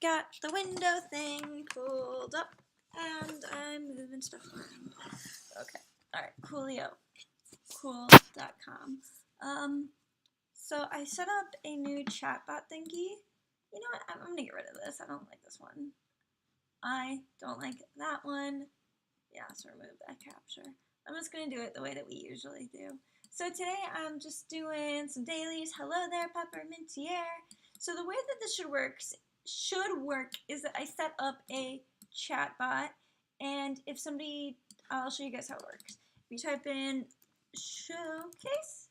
got the window thing pulled up, and I'm moving stuff around. Okay, alright, Coolio. Cool.com. So I set up a new chatbot thingy. You know what? I'm gonna get rid of this. I don't like this one. I don't like that one. Yeah, let's remove that capture. I'm just gonna do it the way that we usually do. So today I'm just doing some dailies. Hello there, Peppermintier. So the way that this should work is that I set up a chatbot, and if somebody, I'll show you guys how it works. If you type in showcase,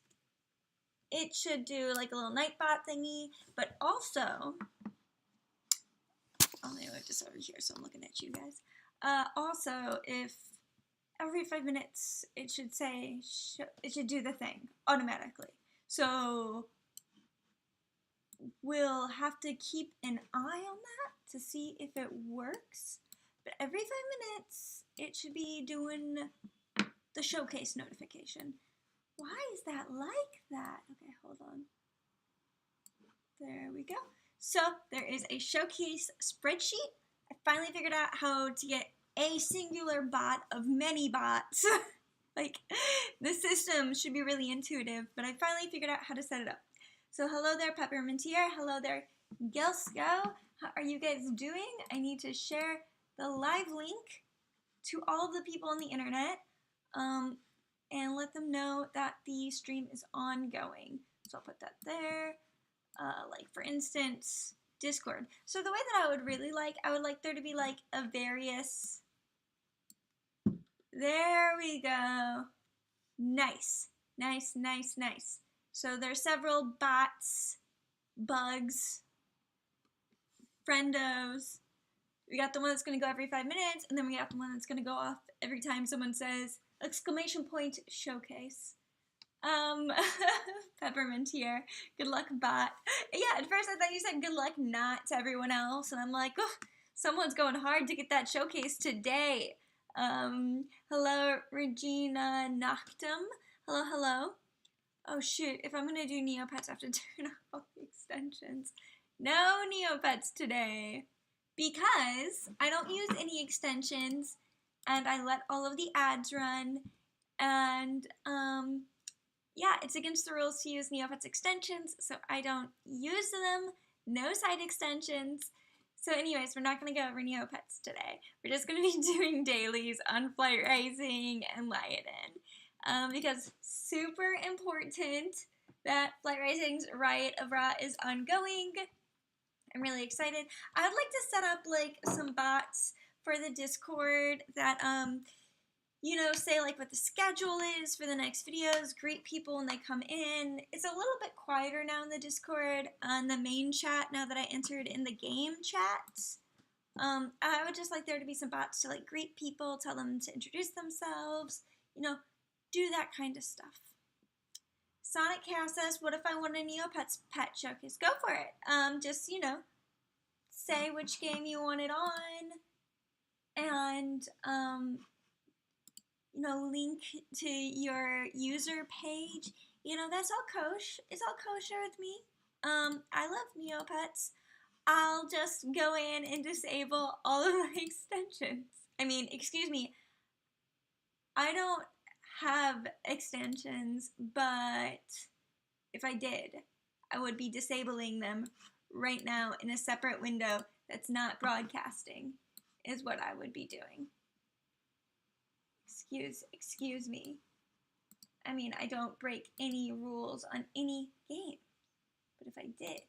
it should do like a little nightbot thingy, but also, I'll move this over here so I'm looking at you guys. Also, if every 5 minutes it should say, it should do the thing automatically. So we'll have to keep an eye on that to see if it works. But every 5 minutes it should be doing the showcase notification. Why is that like that? Okay, hold on. There we go. So there is a showcase spreadsheet. I finally figured out how to get a singular bot of many bots. Like, the system should be really intuitive, but I finally figured out how to set it up. So hello there, Peppermintier. Hello there, Gelsko. How are you guys doing? I need to share the live link to all of the people on the internet and let them know that the stream is ongoing. So I'll put that there. Like, for instance, Discord. So the way that I would like there to be like a various... There we go. Nice. Nice, nice, nice. So there are several bots, bugs, friendos. We got the one that's going to go every 5 minutes, and then we got the one that's going to go off every time someone says, exclamation point, showcase. Peppermintier, good luck bot. Yeah, at first I thought you said good luck not to everyone else, and I'm like, oh, someone's going hard to get that showcase today. Hello, Regina Noctum. Hello, hello. Oh shoot, if I'm gonna do Neopets, I have to turn off all the extensions. No Neopets today, because I don't use any extensions, and I let all of the ads run, and, yeah, it's against the rules to use Neopets extensions, so I don't use them. No side extensions. So anyways, we're not going to go over Neopets today. We're just going to be doing dailies on Flight Rising and Lioden. Because super important that Flight Rising's Riot of Ra is ongoing. I'm really excited. I'd like to set up like some bots for the Discord that, you know, say like what the schedule is for the next videos, greet people when they come in. It's a little bit quieter now in the Discord, on the main chat, now that I entered in the game chat. I would just like there to be some bots to like greet people, tell them to introduce themselves, you know, do that kind of stuff. Sonic Chaos says, what if I want a Neopets pet showcase? Go for it. Just, you know, say which game you want it on, and, you know, link to your user page. You know, that's all kosher. It's all kosher with me. I love Neopets. I'll just go in and disable all of my extensions. I mean, excuse me, I don't have extensions, but if I did, I would be disabling them right now in a separate window that's not broadcasting, is what I would be doing. Excuse me. I mean, I don't break any rules on any game, but if I did,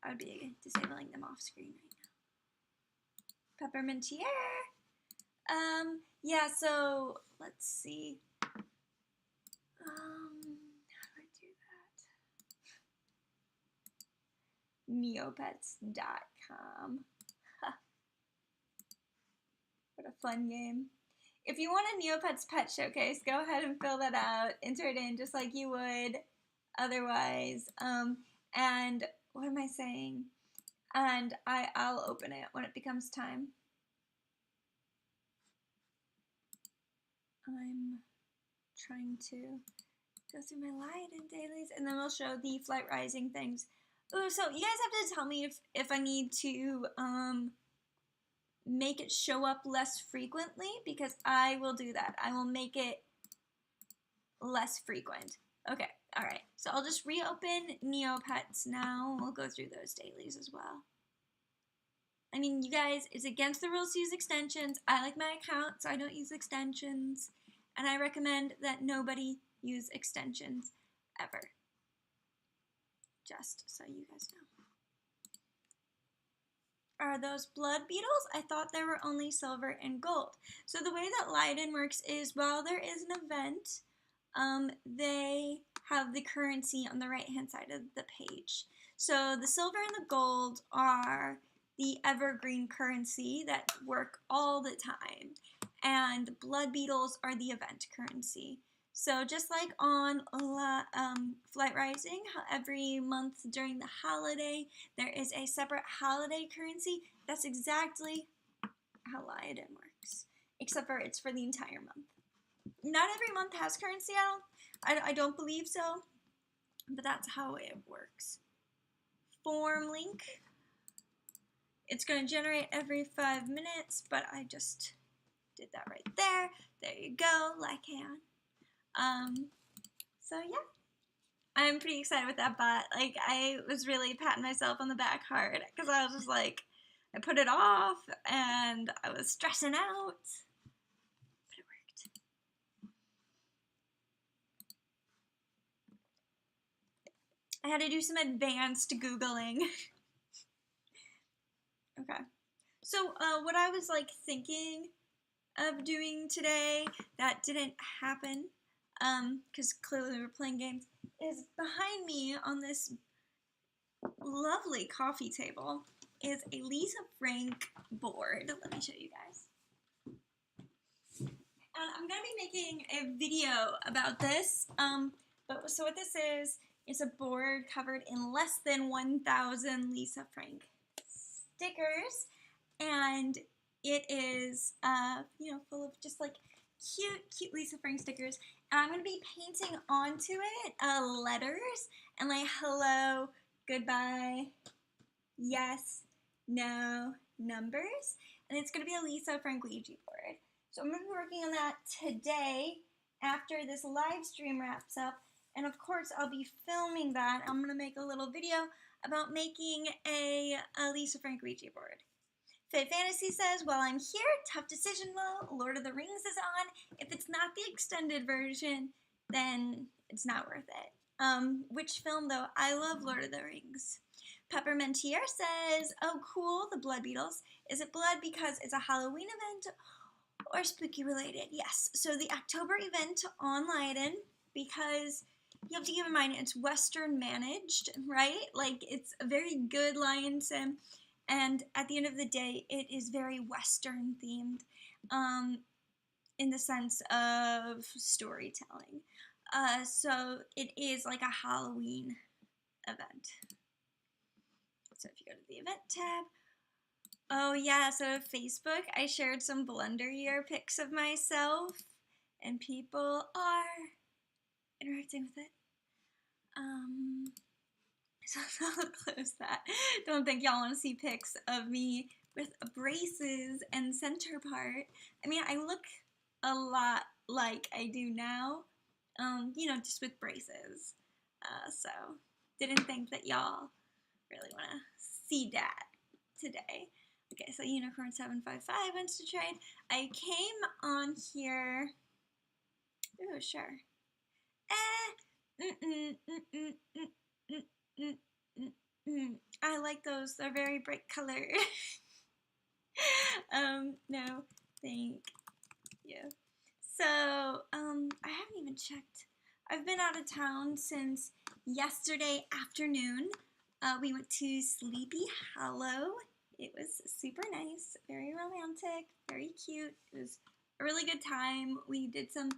I would be disabling them off screen right now. Peppermintier. Yeah, so let's see. How do I do that? Neopets.com. What a fun game. If you want a Neopets pet showcase, go ahead and fill that out. Enter it in just like you would otherwise. And what am I saying? And I'll open it when it becomes time. I'm trying to go through my Lioden dailies, and then we'll show the Flight Rising things Ooh, so you guys have to tell me if I need to make it show up less frequently, because I will do that. I will make it less frequent. Okay, all right. So I'll just reopen Neopets now. We'll go through those dailies as well. I mean, you guys, it's against the rules to use extensions. I like my account, so I don't use extensions. And I recommend that nobody use extensions ever. Just so you guys know. Are those blood beetles? I thought there were only silver and gold. So the way that Lioden works is, while there is an event, they have the currency on the right-hand side of the page. So the silver and the gold are the evergreen currency that work all the time, and blood beetles are the event currency. So just like on Flight Rising, how every month during the holiday there is a separate holiday currency, that's exactly how Lioden works, except for it's for the entire month. Not every month has currency, I don't believe so, but that's how it works. Form link. It's going to generate every 5 minutes, but I just did that right there. There you go, Lycan. So yeah, I'm pretty excited with that bot. Like, I was really patting myself on the back hard, because I was just like, I put it off, and I was stressing out, but it worked. I had to do some advanced Googling. Okay. So, what I was, like, thinking of doing today that didn't happen, because clearly we were playing games, is behind me on this lovely coffee table is a Lisa Frank board. Let me show you guys. And I'm going to be making a video about this, but so what this is a board covered in less than 1,000 Lisa Frank stickers, and it is, full of just like cute Lisa Frank stickers. And I'm going to be painting onto it letters and like hello, goodbye, yes, no, numbers. And it's going to be a Lisa Frank Ouija board. So I'm going to be working on that today after this live stream wraps up. And of course, I'll be filming that. I'm going to make a little video about making a Lisa Frank Ouija board. Fit Fantasy says, while I'm here, tough decision though, Lord of the Rings is on. If it's not the extended version, then it's not worth it. Which film though? I love Lord of the Rings. Peppermentier says, oh cool, the Blood Beetles. Is it blood because it's a Halloween event or spooky related? Yes, so the October event on Lioden, because you have to keep in mind it's Western managed, right? Like, it's a very good Lion sim. And at the end of the day, it is very Western themed, in the sense of storytelling. So it is like a Halloween event. So if you go to the event tab, oh yeah, so Facebook, I shared some Blender Year pics of myself, and people are interacting with it. So I'll close that. Don't think y'all want to see pics of me with braces and center part. I mean, I look a lot like I do now, just with braces. So didn't think that y'all really want to see that today. Okay, so Unicorn 755 wants to trade. I came on here. Ooh, sure. I like those. They're very bright colored. No, thank you. So, I haven't even checked. I've been out of town since yesterday afternoon. We went to Sleepy Hollow. It was super nice, very romantic, very cute. It was a really good time. We did some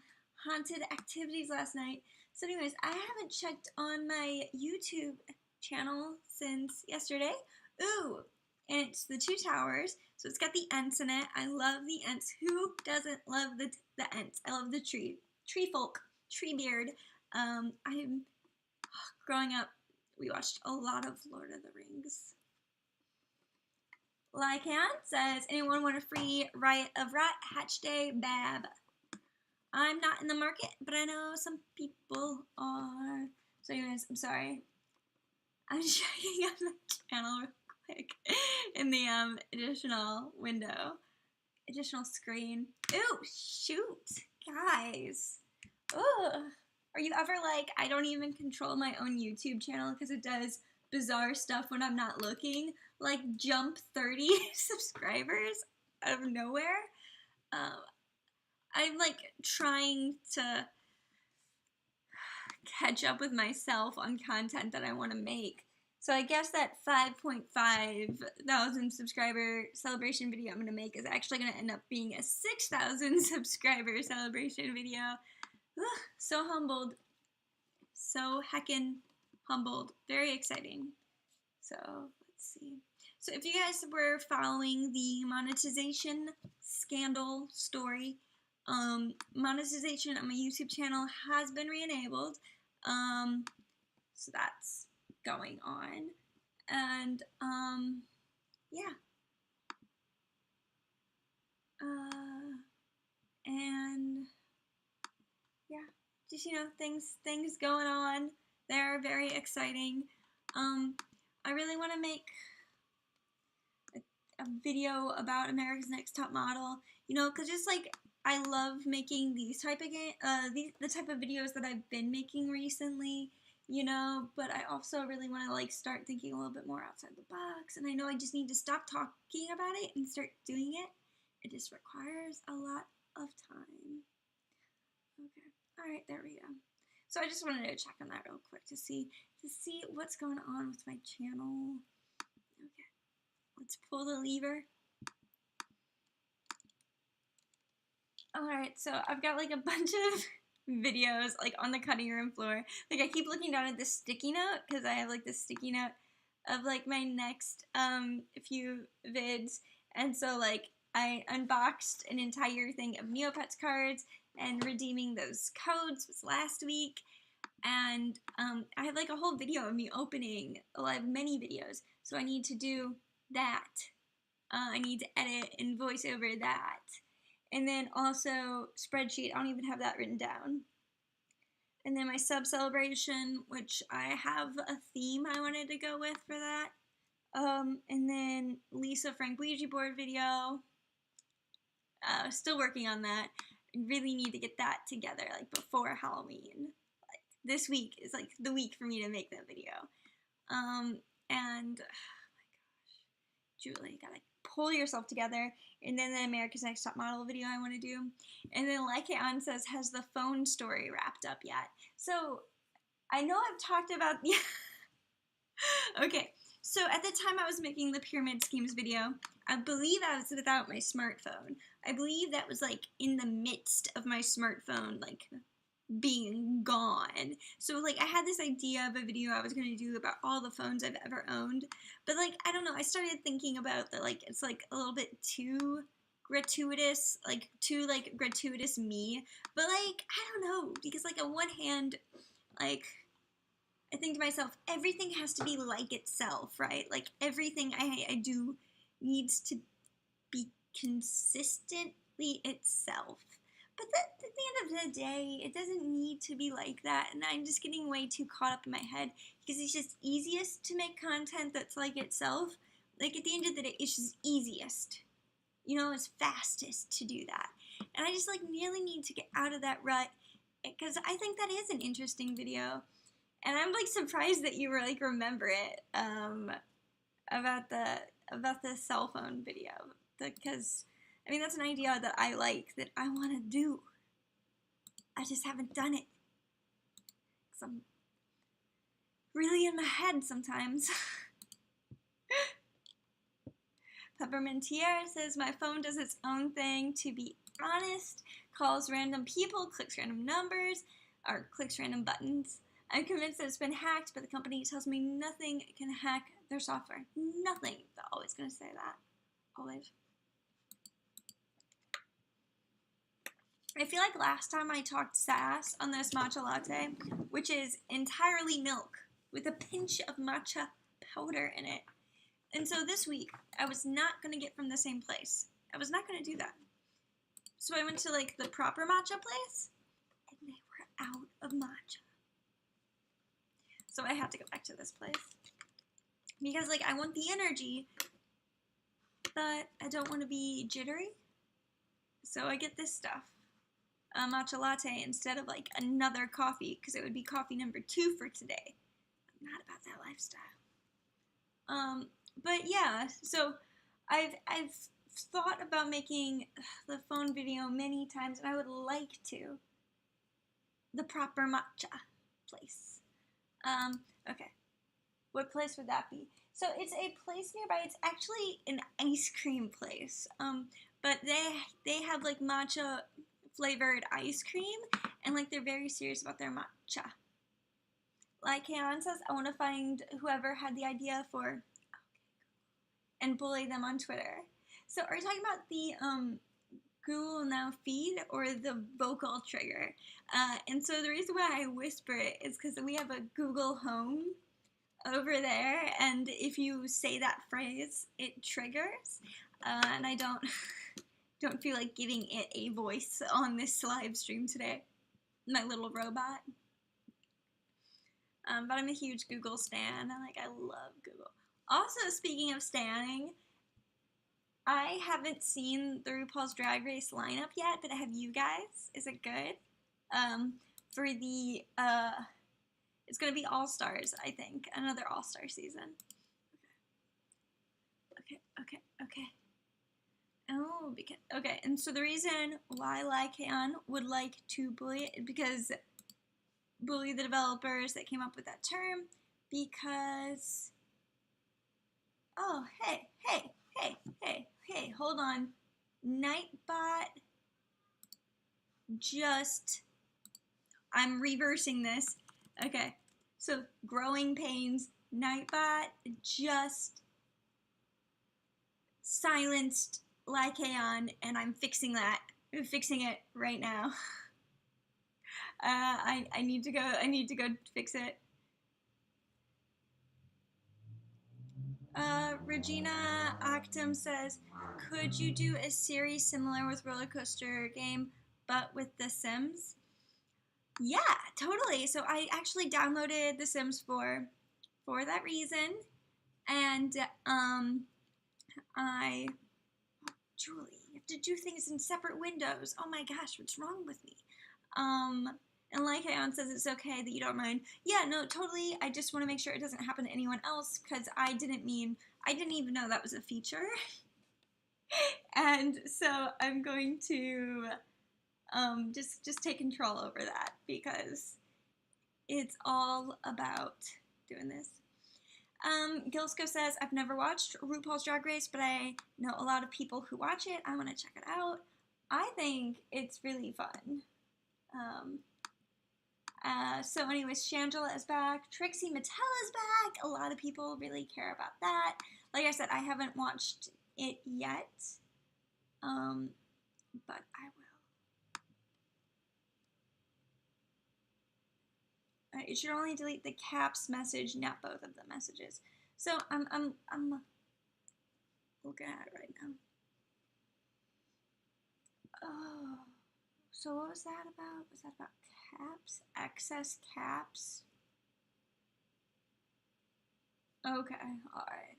haunted activities last night. So anyways, I haven't checked on my YouTube channel since yesterday. Ooh, and it's the Two Towers. So it's got the Ents in it. I love the Ents. Who doesn't love the Ents? I love the tree folk, tree beard. I'm growing up We watched a lot of Lord of the Rings. Lycan says, anyone want a free Riot of Rat Hatch Day Bab? I'm not in the market, but I know some people are. So anyways, I'm sorry. I'm checking out the channel real quick in the additional window. Additional screen. Ooh, shoot. Guys. Ugh. Are you ever like, I don't even control my own YouTube channel because it does bizarre stuff when I'm not looking? Like jump 30 subscribers out of nowhere? I'm like trying to catch up with myself on content that I want to make. So I guess that 5.5 thousand subscriber celebration video I'm going to make is actually going to end up being a 6,000 subscriber celebration video. Ugh, so humbled. So heckin' humbled. Very exciting. So let's see. So if you guys were following the monetization scandal story, monetization on my YouTube channel has been re-enabled. So that's going on. And, yeah. And, yeah. Just, you know, things going on. They're very exciting. I really want to make a video about America's Next Top Model, you know, because just like I love making these type of the type of videos that I've been making recently, you know, but I also really want to like start thinking a little bit more outside the box, and I know I just need to stop talking about it and start doing it. It just requires a lot of time. Okay, all right, there we go. So I just wanted to check on that real quick to see what's going on with my channel. Okay, let's pull the lever. Alright, so I've got like a bunch of videos like on the cutting room floor. Like I keep looking down at this sticky note because I have like this sticky note of like my next few vids, and so like I unboxed an entire thing of Neopets cards, and redeeming those codes was last week, and I had like a whole video of me opening, well, I have many videos, so I need to do that. I need to edit and voice over that. And then also spreadsheet, I don't even have that written down. And then my sub celebration, which I have a theme I wanted to go with for that. And then Lisa Frank Ouija board video. Still working on that. I really need to get that together like before Halloween. Like this week is like the week for me to make that video. And oh my gosh, Julie, gotta pull yourself together. And then the America's Next Top Model video I want to do. And then Lioden says, has the phone story wrapped up yet? So I know I've talked about the okay, so at the time I was making the pyramid schemes video, I believe I was without my smartphone. I believe that was like in the midst of my smartphone like being gone. So like I had this idea of a video I was going to do about all the phones I've ever owned, but like I don't know, I started thinking about that like it's like a little bit too gratuitous, like too like gratuitous me, but like I don't know, because like on one hand, like I think to myself, everything has to be like itself, right? Like everything I do needs to be consistently itself. But at the end of the day, it doesn't need to be like that, and I'm just getting way too caught up in my head because it's just easiest to make content that's like itself. Like at the end of the day, it's just easiest. You know, it's fastest to do that. And I just like really need to get out of that rut because I think that is an interesting video. And I'm like surprised that you were like remember it about the cell phone video, because I mean that's an idea that I like, that I want to do. I just haven't done it because I'm really in my head sometimes. Peppermintier says my phone does its own thing. To be honest, calls random people, clicks random numbers, or clicks random buttons. I'm convinced that it's been hacked, but the company tells me nothing can hack their software. Nothing. They're always going to say that. Always. I feel like last time I talked sass on this matcha latte, which is entirely milk with a pinch of matcha powder in it. And so this week, I was not going to get from the same place. I was not going to do that. So I went to like the proper matcha place, and they were out of matcha. So I had to go back to this place. Because like I want the energy, but I don't want to be jittery. So I get this stuff. A matcha latte instead of like another coffee, because it would be coffee number 2 for today. I'm not about that lifestyle. But yeah, so I've thought about making the phone video many times, and I would like to. The proper matcha place. Okay. What place would that be? So it's a place nearby. It's actually an ice cream place. But they have like matcha flavored ice cream, and like they're very serious about their matcha. Like Kayan says, I want to find whoever had the idea for and bully them on Twitter. So are you talking about the Google Now feed or the vocal trigger? And so the reason why I whisper it is because we have a Google Home over there, and if you say that phrase, it triggers. And I don't feel like giving it a voice on this live stream today. My little robot. But I'm a huge Google stan. I love Google. Also, speaking of stanning, I haven't seen the RuPaul's Drag Race lineup yet, but have you guys? Is it good? For the, it's going to be All-Stars, I think. Another All-Star season. Okay. Oh, because, okay, and so the reason why Lycan would like to bully it is because bully the developers that came up with that term, because, oh, hey, hold on. Nightbot just, I'm reversing this. Okay, so Growing Pains, Nightbot just silenced Lycaon, and I'm fixing that. I'm fixing it right now. I need to go fix it. Regina Octum says, could you do a series similar with Roller Coaster Game, but with The Sims? Yeah, totally. So I actually downloaded The Sims for that reason, and Julie, you have to do things in separate windows. Oh my gosh, what's wrong with me? And like Aeon says, it's okay that you don't mind. Yeah, no, totally. I just want to make sure it doesn't happen to anyone else, because I didn't even know that was a feature. And so I'm going to just take control over that, because it's all about doing this. Gilsco says, I've never watched RuPaul's Drag Race, but I know a lot of people who watch it. I want to check it out. I think it's really fun. So anyways, Shangela is back. Trixie Mattel is back. A lot of people really care about that. Like I said, I haven't watched it yet, but I will. It should only delete the caps message, not both of the messages. So I'm looking at it right now. Oh, so what was that about? Was that about caps? Excess caps? Okay, alright.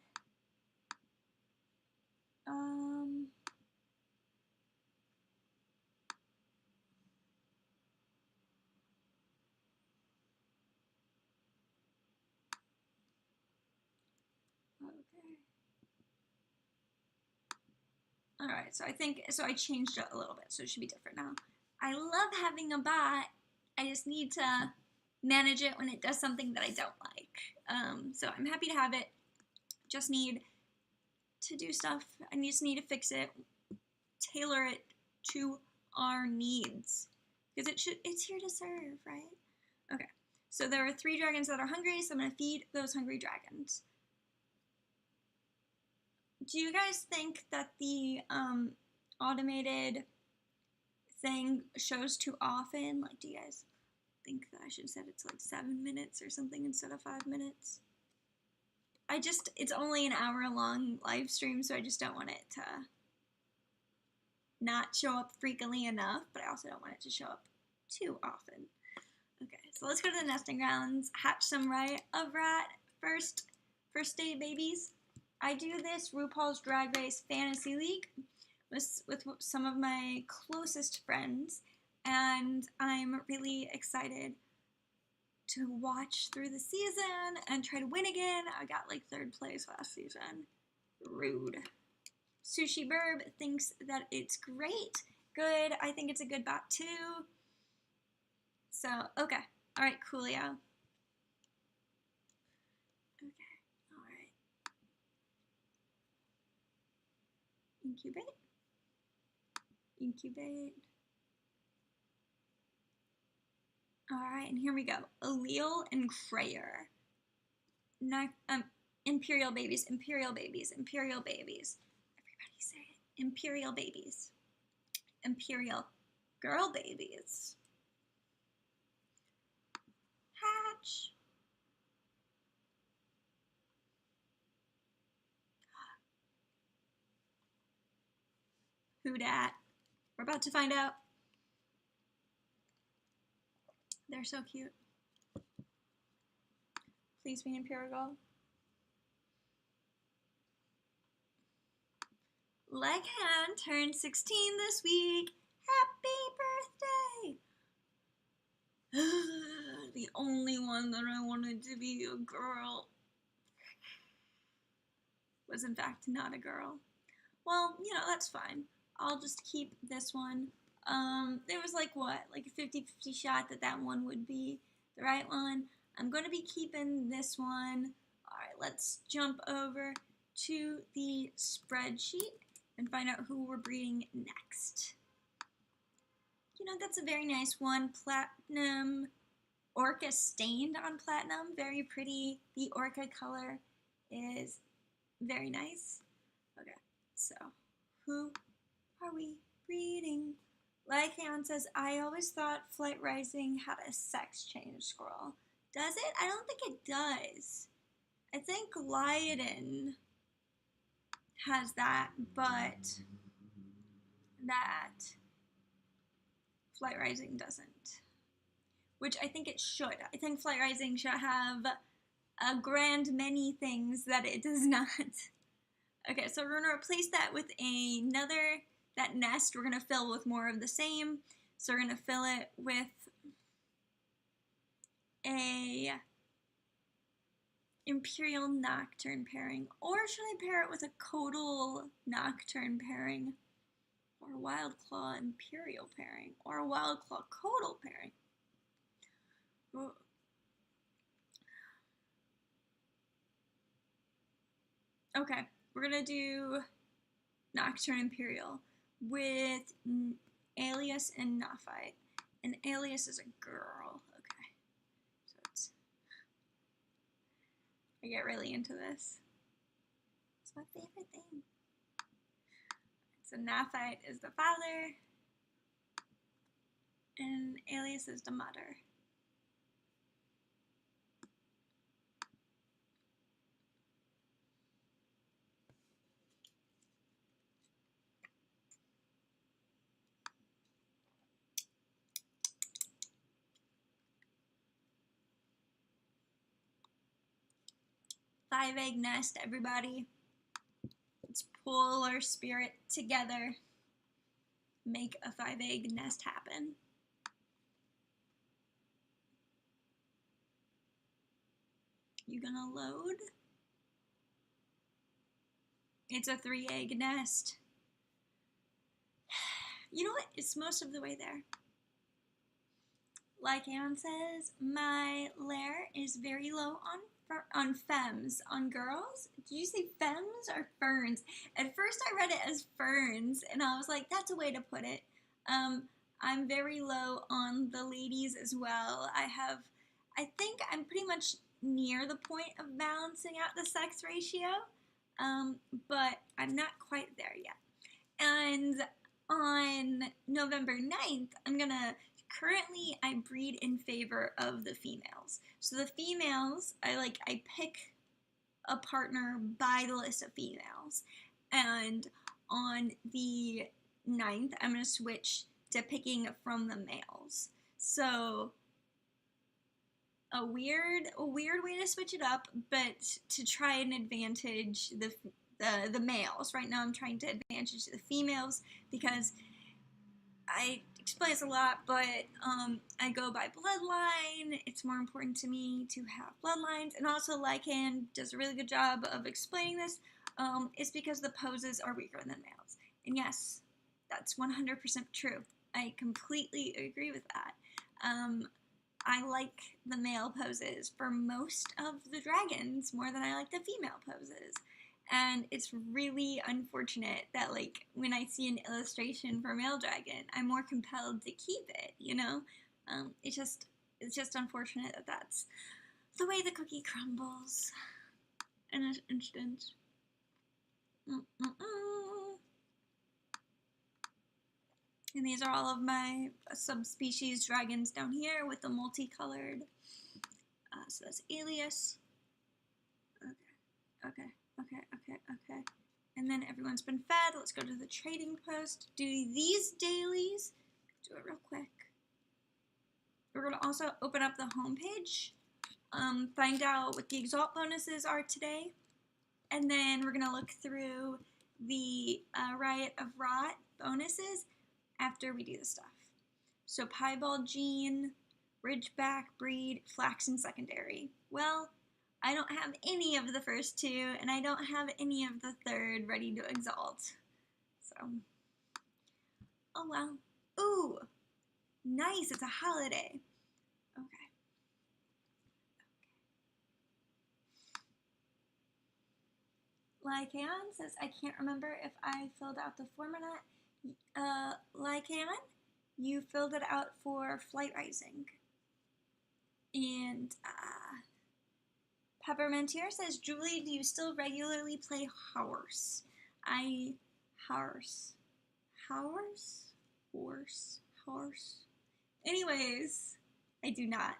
Okay. Alright, so I changed it a little bit, so it should be different now. I love having a bot. I just need to manage it when it does something that I don't like. So I'm happy to have it. Just need to do stuff. I just need to fix it, tailor it to our needs, because it's here to serve, right? Okay, so there are 3 dragons that are hungry, so I'm gonna feed those hungry dragons. Do you guys think that the automated thing shows too often? Like, do you guys think that I should set it to like 7 minutes or something instead of 5 minutes. It's only an hour long live stream, so I just don't want it to not show up frequently enough, but I also don't want it to show up too often. Okay, so let's go to the nesting grounds, hatch some of rat first day babies. I do this RuPaul's Drag Race Fantasy League with some of my closest friends, and I'm really excited to watch through the season and try to win again. I got like 3rd place last season. Rude. Sushi Burb thinks that it's great. Good. I think it's a good bot too. So, okay. All right, coolio. Okay. All right. Incubate. Incubate. All right, and here we go. Allele and Crayer. Imperial babies, Imperial babies, Imperial babies. Everybody say it. Imperial babies. Imperial girl babies. Hatch. Who dat? We're about to find out. They're so cute. Please be Imperial girl. Leghan turned 16 this week. Happy birthday! The only one that I wanted to be a girl was in fact not a girl. Well, you know, that's fine. I'll just keep this one. There was like what? Like a 50-50 shot that one would be the right one. I'm going to be keeping this one. Alright, let's jump over to the spreadsheet and find out who we're breeding next. You know, that's a very nice one. Platinum. Orca stained on platinum. Very pretty. The orca color is very nice. Okay, so who are we breeding? Lycan says, I always thought Flight Rising had a sex change scroll. Does it? I don't think it does. I think Lioden has that, but that Flight Rising doesn't. Which I think it should. I think Flight Rising should have a grand many things that it does not. Okay, so we're going to replace that with that nest we're going to fill with more of the same. So we're going to fill it with a Imperial Nocturne pairing. Or should I pair it with a Codal Nocturne pairing? Or a Wild Claw Imperial pairing? Or a Wild Claw Codal pairing? Ooh. Okay, we're going to do Nocturne Imperial with Alias and Neophyte. And Alias is a girl. Okay. So I get really into this. It's my favorite thing. So Neophyte is the father. And Alias is the mother. Five egg nest, everybody. Let's pull our spirit together. Make a 5 egg nest happen. You gonna load? It's a 3 egg nest. You know what? It's most of the way there. Like Anne says, my lair is very low on femmes, on girls. Did you say femmes or ferns? At first I read it as ferns, and I was like, that's a way to put it. I'm very low on the ladies as well. I think I'm pretty much near the point of balancing out the sex ratio, but I'm not quite there yet. And on November 9th, I'm gonna currently I breed in favor of the females. So the females, I pick a partner by the list of females. And on the 9th, I'm going to switch to picking from the males. So a weird way to switch it up, but to try and advantage the males. Right now I'm trying to advantage the females because I explain this a lot, but I go by bloodline. It's more important to me to have bloodlines, and also Lycan does a really good job of explaining this. It's because the poses are weaker than males, and yes, that's 100% true. I completely agree with that. I like the male poses for most of the dragons more than I like the female poses. And it's really unfortunate that, like, when I see an illustration for male dragon, I'm more compelled to keep it, you know? It's just unfortunate that that's the way the cookie crumbles in an instant. And these are all of my subspecies dragons down here with the multicolored. So that's Alias. Okay. And then everyone's been fed. Let's go to the trading post. Do these dailies. Do it real quick. We're going to also open up the homepage. Find out what the exalt bonuses are today. And then we're going to look through the Riot of Rot bonuses after we do the stuff. So Piebald Gene, Ridgeback Breed, Flaxen Secondary. Well, I don't have any of the first two, and I don't have any of the third ready to exalt. So, oh well. Ooh, nice, it's a holiday. Okay. Lycan says, I can't remember if I filled out the form or not. Lycan, you filled it out for Flight Rising. And, Peppermentier says, Julie, do you still regularly play horse? Horse. Anyways, I do not.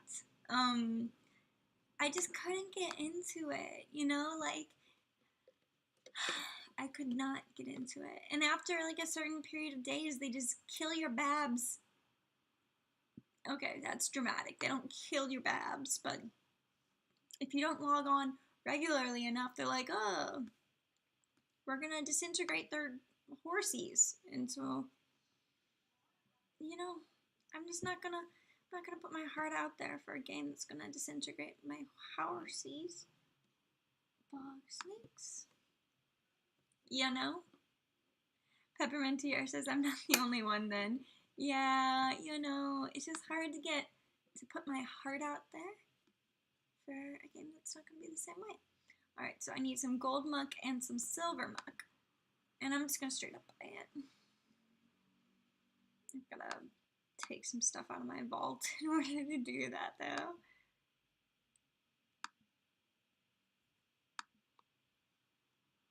I just couldn't get into it, you know, like, I could not get into it. And after, like, a certain period of days, they just kill your babs. Okay, that's dramatic. They don't kill your babs, but if you don't log on regularly enough, they're like, oh, we're gonna disintegrate their horsies. And so, you know, I'm just not gonna put my heart out there for a game that's gonna disintegrate my horsies. Bog snakes. You know? Peppermentier says I'm not the only one then. Yeah, you know, it's just hard to put my heart out there for a game that's not gonna be the same way. Alright, so I need some gold muck and some silver muck. And I'm just gonna straight up buy it. I've gotta take some stuff out of my vault in order to do that though.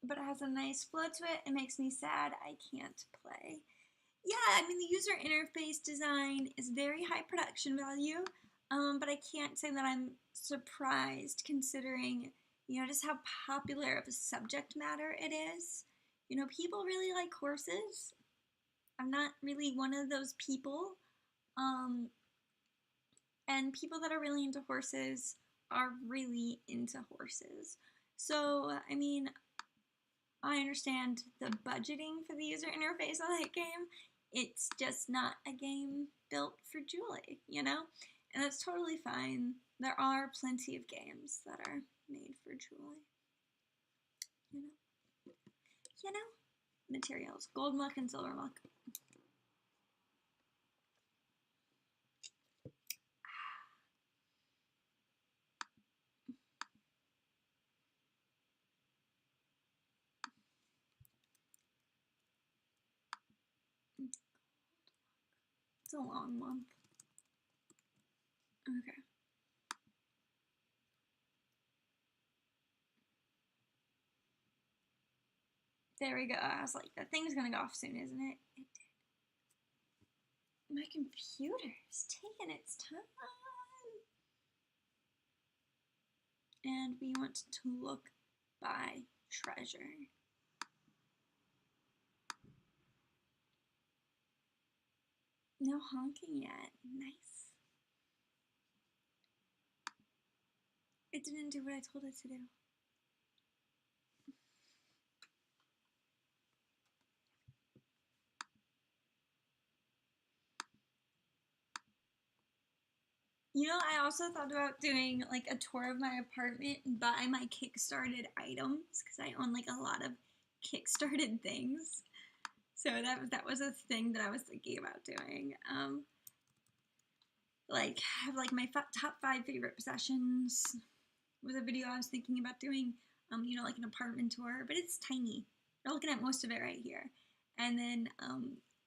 But it has a nice flow to it. It makes me sad I can't play. Yeah, I mean, the user interface design is very high production value, but I can't say that I'm surprised considering, you know, just how popular of a subject matter it is. You know, people really like horses. I'm not really one of those people. And people that are really into horses are really into horses. So, I mean, I understand the budgeting for the user interface on that game. It's just not a game built for Julie, you know? And that's totally fine. There are plenty of games that are made for Julie. You know? Materials. Gold muck and silver muck. It's a long month. Okay. There we go. I was like, that thing's gonna go off soon, isn't it? It My computer's taking its time. And we want to look by treasure. No honking yet. Nice. It didn't do what I told it to do. You know, I also thought about doing like a tour of my apartment and buy my kickstarted items because I own like a lot of kickstarted things. So that was a thing that I was thinking about doing. Like have like my top 5 favorite possessions was a video I was thinking about doing. You know, like an apartment tour, but it's tiny. We're looking at most of it right here. And then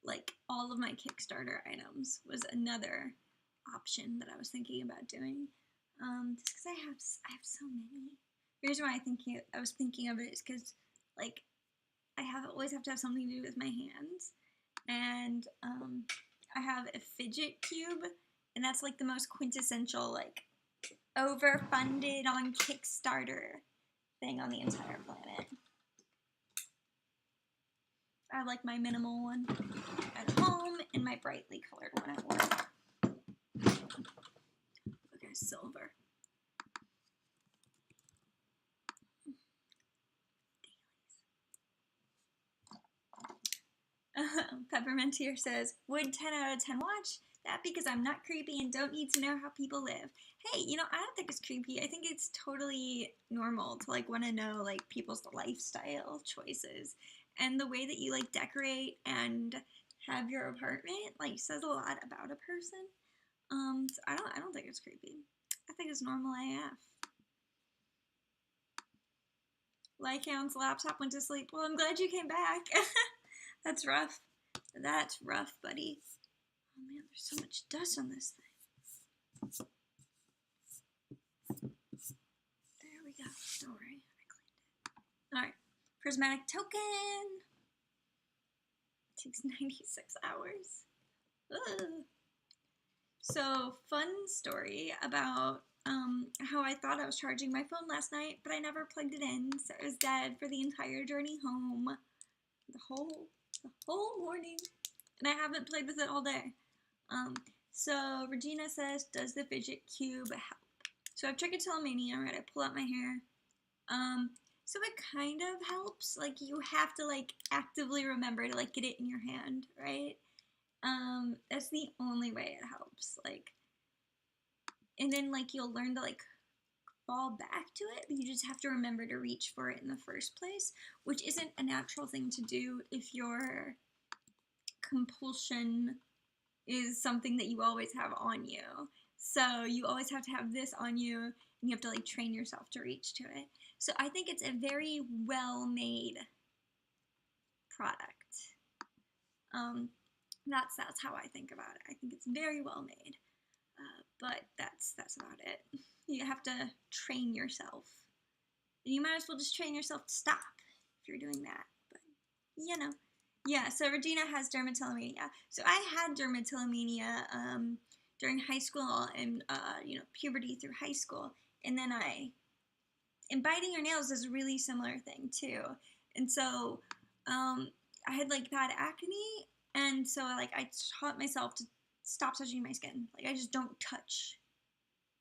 like all of my Kickstarter items was another option that I was thinking about doing. Just because I have so many. The reason why I was thinking of it is because like I always have to have something to do with my hands, and I have a fidget cube, and that's like the most quintessential like overfunded on Kickstarter thing on the entire planet. I have like my minimal one at home and my brightly colored one at work. Okay, silver. Peppermint here says, would 10 out of 10 watch? That because I'm not creepy and don't need to know how people live. Hey, you know, I don't think it's creepy. I think it's totally normal to like want to know like people's lifestyle choices. And the way that you like decorate and have your apartment like says a lot about a person. So I don't think it's creepy. I think it's normal AF. Lycan's laptop went to sleep. Well, I'm glad you came back. That's rough. That's rough, buddy. Oh man, there's so much dust on this thing. There we go. Don't worry, I cleaned it. Alright, prismatic token. It takes 96 hours. Ugh. So, fun story about how I thought I was charging my phone last night, but I never plugged it in, so it was dead for the entire journey home. The whole morning, and I haven't played with it all day. So Regina says, does the fidget cube help? So I have trichotillomania, right? I pull out my hair. So it kind of helps. Like you have to like actively remember to like get it in your hand, right? That's the only way it helps. Like, and then like you'll learn to like fall back to it, but you just have to remember to reach for it in the first place, which isn't a natural thing to do if your compulsion is something that you always have on you. So you always have to have this on you, and you have to like train yourself to reach to it. So I think it's a very well-made product. That's how I think about it. I think it's very well made, but that's about it. You have to train yourself, and you might as well just train yourself to stop if you're doing that. But you know. Yeah, so Regina has dermatillomania. So I had dermatillomania during high school and, puberty through high school. And then and biting your nails is a really similar thing too. And so I had like bad acne. And so like I taught myself to stop touching my skin. Like I just don't touch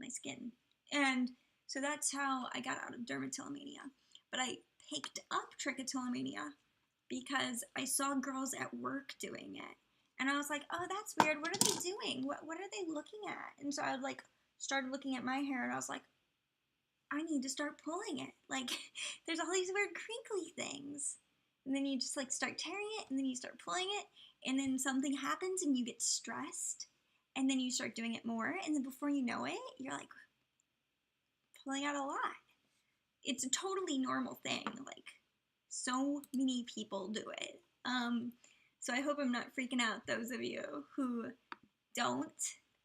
my skin. And so that's how I got out of dermatillomania. But I picked up trichotillomania because I saw girls at work doing it. And I was like, oh, that's weird. What are they doing? What are they looking at? And so I like started looking at my hair and I was like, I need to start pulling it. Like there's all these weird crinkly things. And then you just like start tearing it and then you start pulling it and then something happens and you get stressed and then you start doing it more and then before you know it, you're like pulling out a lot. It's a totally normal thing. Like so many people do it. So I hope I'm not freaking out those of you who don't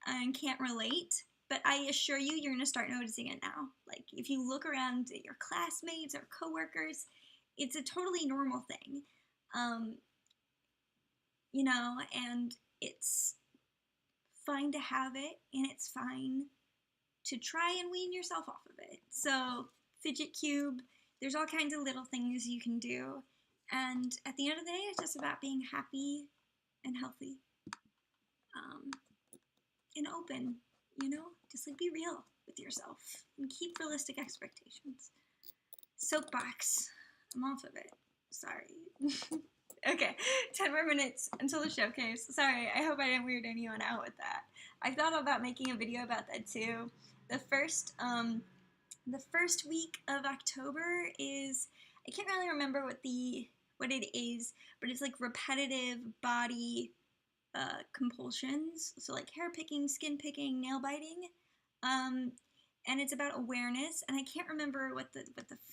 and can't relate. But I assure you, you're going to start noticing it now. Like, if you look around at your classmates or coworkers, it's a totally normal thing. And it's fine to have it, and it's fine to try and wean yourself off of it. So fidget cube, there's all kinds of little things you can do. And at the end of the day, it's just about being happy and healthy and open, you know? Just like be real with yourself and keep realistic expectations. Soapbox. I'm off of it. Sorry. Okay, 10 more minutes until the showcase. Sorry, I hope I didn't weird anyone out with that. I thought about making a video about that too. The first week of October is, I can't really remember what it is, but it's like repetitive body compulsions. So like hair picking, skin picking, nail biting. And it's about awareness, and I can't remember what the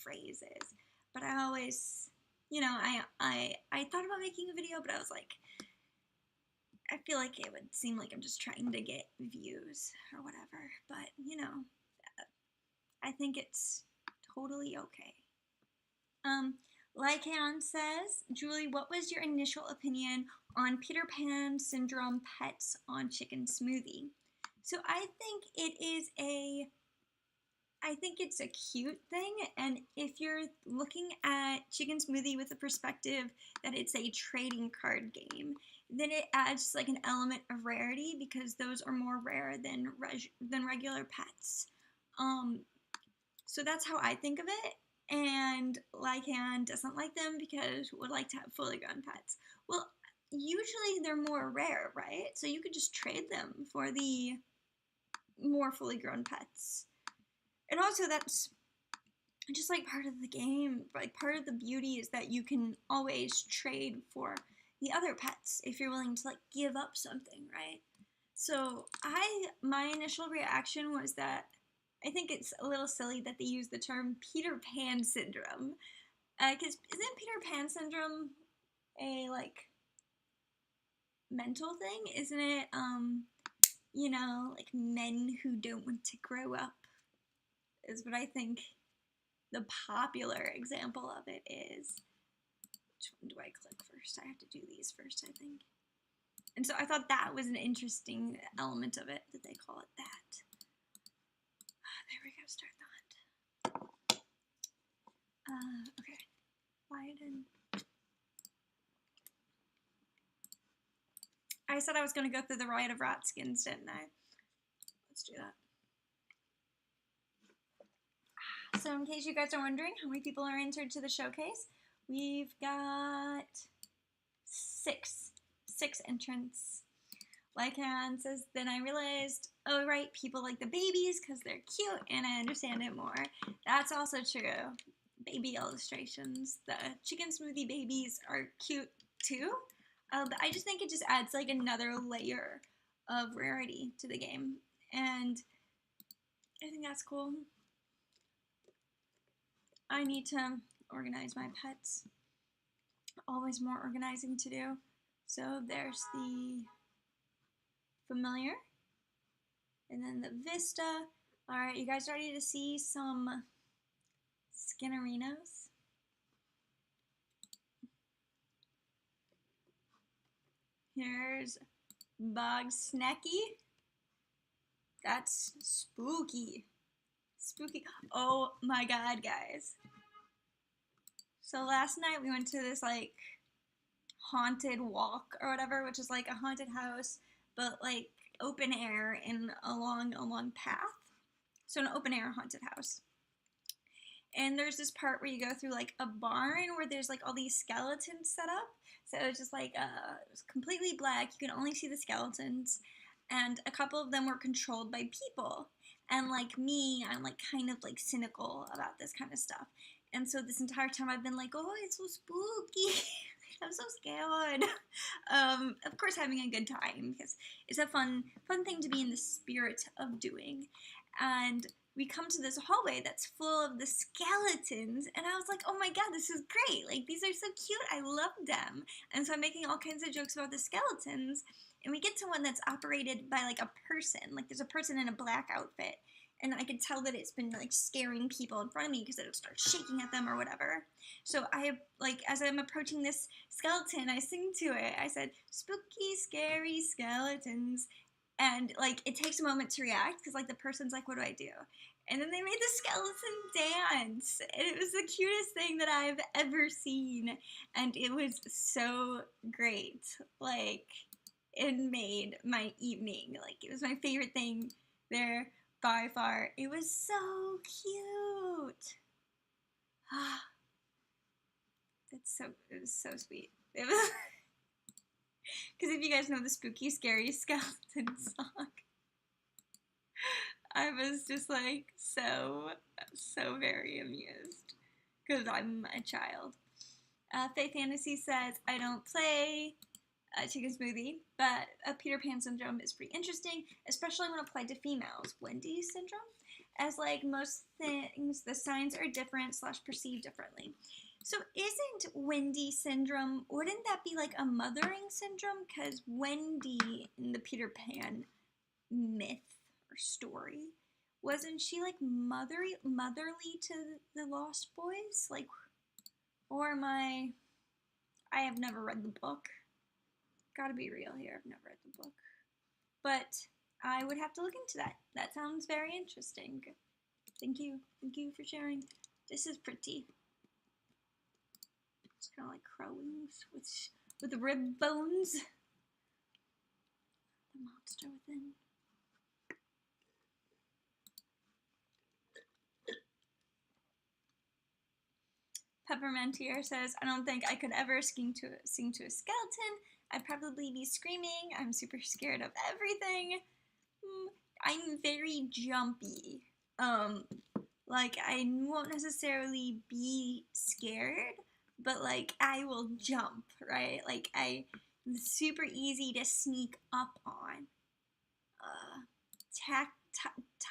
phrase is, but I always, you know, I thought about making a video, but I was like, I feel like it would seem like I'm just trying to get views or whatever, but you know, I think it's totally okay. Lycan says, Julie, what was your initial opinion on Peter Pan syndrome pets on Chicken Smoothie? So I think it's a cute thing, and if you're looking at Chicken Smoothie with the perspective that it's a trading card game, then it adds like an element of rarity because those are more rare than regular pets. So that's how I think of it, and Lycan doesn't like them because would like to have fully grown pets. Well, usually they're more rare, right? So you could just trade them for the more fully grown pets. And also that's just like part of the game, like part of the beauty is that you can always trade for the other pets if you're willing to like give up something, right? So my initial reaction was that I think it's a little silly that they use the term Peter Pan syndrome, because isn't Peter Pan syndrome a like mental thing? Isn't it, you know, like men who don't want to grow up is what I think the popular example of it is. Which one do I click first? I have to do these first, I think. And so I thought that was an interesting element of it, that they call it that. There we go, start the hunt. Okay, Lioden. I said I was going to go through the riot of rat skins, didn't I? Let's do that. So in case you guys are wondering how many people are entered to the showcase, we've got six entrants. Lycan says, then I realized, oh right, people like the babies because they're cute and I understand it more. That's also true. Baby illustrations. The Chicken Smoothie babies are cute too. But I just think it just adds like another layer of rarity to the game. And I think that's cool. I need to organize my pets. Always more organizing to do. So there's the familiar. And then the Vista. Alright, you guys ready to see some Skinnerinos? Here's Bog Snacky. That's spooky. Spooky. Oh my god, guys. So last night we went to this like haunted walk or whatever, which is like a haunted house, but like open air in a long path. So an open air haunted house. And there's this part where you go through like a barn where there's like all these skeletons set up. So it was just like it was completely black. You can only see the skeletons, and a couple of them were controlled by people. And like me, I'm like kind of like cynical about this kind of stuff. And so this entire time I've been like, oh, it's so spooky. I'm so scared. Of course, having a good time because it's a fun thing to be in the spirit of doing. And we come to this hallway that's full of the skeletons, and I was like, oh my god, this is great. Like, these are so cute. I love them. And so I'm making all kinds of jokes about the skeletons, and we get to one that's operated by, like, a person. Like, there's a person in a black outfit, and I could tell that it's been, like, scaring people in front of me because it would start shaking at them or whatever. So I, like, as I'm approaching this skeleton, I sing to it. I said, spooky, scary skeletons. and like it takes a moment to react because like the person's like, what do I do? And then they made the skeleton dance, and it was the cutest thing that I've ever seen, and it was so great. Like, it made my evening. Like, it was my favorite thing there by far. It was so cute. It was so sweet. It was because if you guys know the spooky, scary skeleton song, I was just like so very amused because I'm a child. Faith Fantasy says, I don't play Chicken Smoothie, but Peter Pan syndrome is pretty interesting, especially when applied to females. Wendy syndrome? As like most things, the signs are different / perceived differently. So isn't Wendy syndrome, wouldn't that be like a mothering syndrome? Because Wendy in the Peter Pan myth or story, wasn't she like motherly to the Lost Boys? Like, or am I have never read the book. Gotta be real here, I've never read the book. But I would have to look into that. That sounds very interesting. Thank you for sharing. This is pretty. It's kind of like crow wings with rib bones. The monster within. Peppermentier says, I don't think I could ever sing to a skeleton. I'd probably be screaming. I'm super scared of everything. I'm very jumpy. Like, I won't necessarily be scared, but like, I will jump, right? Like, I'm super easy to sneak up on.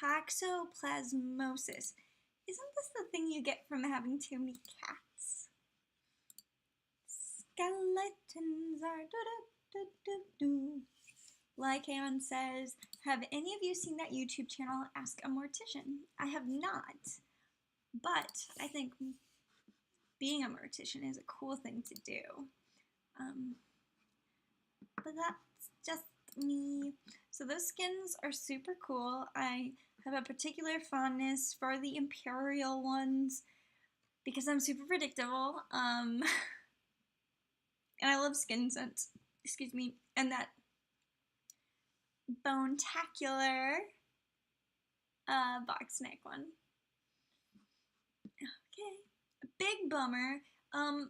Toxoplasmosis. Isn't this the thing you get from having too many cats? Skeletons are do-do-do-do-do. Lycan says, have any of you seen that YouTube channel, Ask a Mortician? I have not, but I think being a mortician is a cool thing to do. But that's just me. So those skins are super cool. I have a particular fondness for the Imperial ones because I'm super predictable. And I love skin scent. Excuse me. And that Bone-tacular box snake one. Okay. A big bummer.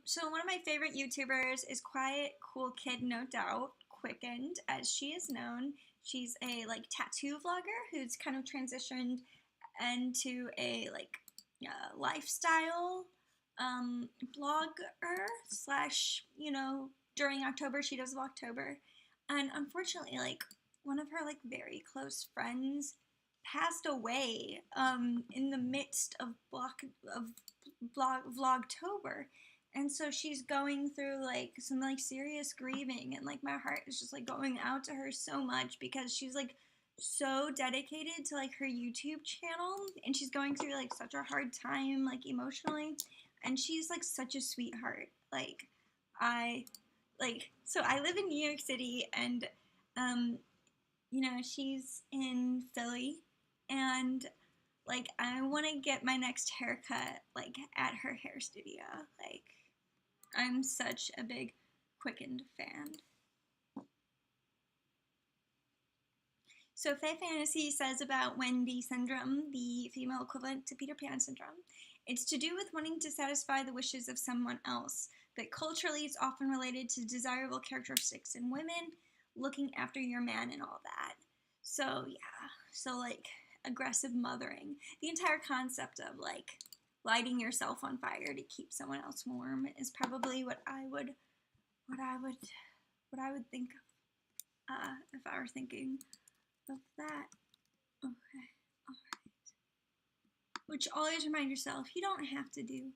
So one of my favorite YouTubers is Quiet Cool Kid, no doubt, Quickened, as she is known. She's a like tattoo vlogger who's kind of transitioned into a like lifestyle blogger / you know, during October she does Vlogtober, and unfortunately like one of her like very close friends passed away in the midst of Vlogtober. And so she's going through like some like serious grieving, and like my heart is just like going out to her so much because she's like so dedicated to like her YouTube channel, and she's going through like such a hard time like emotionally, and she's like such a sweetheart. Like so I live in New York City, and you know, she's in Philly, and like I want to get my next haircut like at her hair studio. Like I'm such a big Quickened fan. So Fae Fantasy says about Wendy syndrome, the female equivalent to Peter Pan syndrome, it's to do with wanting to satisfy the wishes of someone else, but culturally it's often related to desirable characteristics in women, looking after your man and all that. So yeah, so like aggressive mothering. The entire concept of like lighting yourself on fire to keep someone else warm is probably what I would think of if I were thinking of that. Okay, all right. Which always remind yourself, you don't have to do